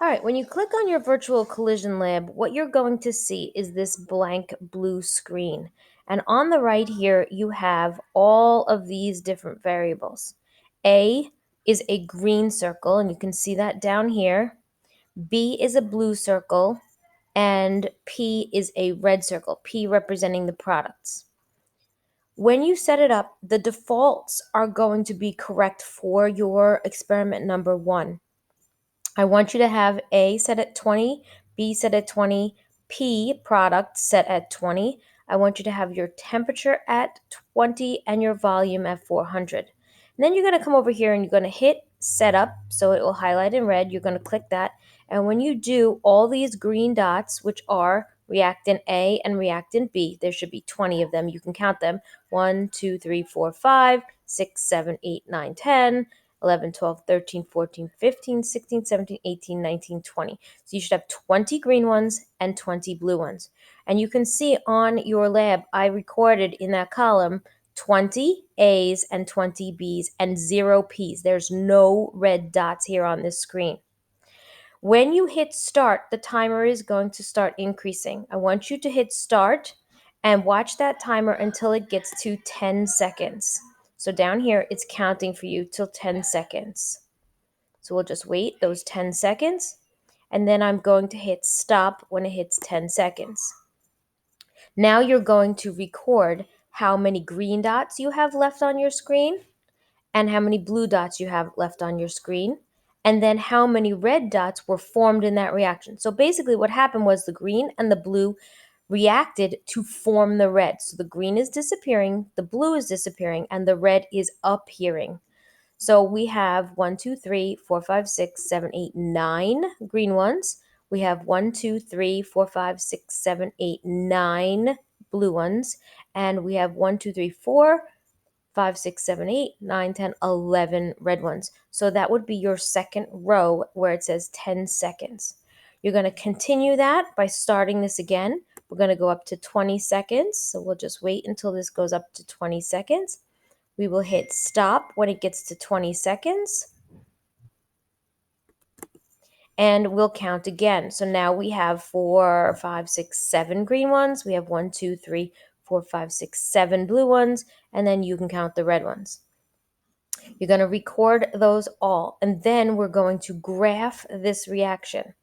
All right, when you click on your virtual collision lab, what you're going to see is this blank blue screen. And on the right here, you have all of these different variables. A is a green circle, and you can see that down here. B is a blue circle, and P is a red circle, P representing the products. When you set it up, the defaults are going to be correct for your experiment number 1. I want you to have A set at 20, B set at 20, P product set at 20. I want you to have your temperature at 20 and your volume at 400. And then you're going to come over here and you're going to hit setup, so it will highlight in red. You're going to click that. And when you do, all these green dots, which are reactant A and reactant B, there should be 20 of them. You can count them: 1, 2, 3, 4, 5, 6, 7, 8, 9, 10. 11, 12, 13, 14, 15, 16, 17, 18, 19, 20. So you should have 20 green ones and 20 blue ones. And you can see on your lab, I recorded in that column 20 A's and 20 B's and 0 P's. There's no red dots here on this screen. When you hit start, the timer is going to start increasing. I want you to hit start and watch that timer until it gets to 10 seconds. So down here, it's counting for you till 10 seconds. So we'll just wait those 10 seconds, and then I'm going to hit stop when it hits 10 seconds. Now you're going to record how many green dots you have left on your screen and how many blue dots you have left on your screen, and then how many red dots were formed in that reaction. So basically what happened was the green and the blue reacted to form the red. So the green is disappearing, the blue is disappearing, and the red is appearing. So we have 1, 2, 3, 4, 5, 6, 7, 8, 9 green ones. We have 1, 2, 3, 4, 5, 6, 7, 8, 9 blue ones. And we have 1, 2, 3, 4, 5, 6, 7, 8, 9, 10, 11 red ones. So that would be your second row where it says 10 seconds. You're going to continue that by starting this again. We're going to go up to 20 seconds. So we'll just wait until this goes up to 20 seconds. We will hit stop when it gets to 20 seconds. And we'll count again. So now we have 4, 5, 6, 7 green ones. We have 1, 2, 3, 4, 5, 6, 7 blue ones. And then you can count the red ones. You're going to record those all. And then we're going to graph this reaction.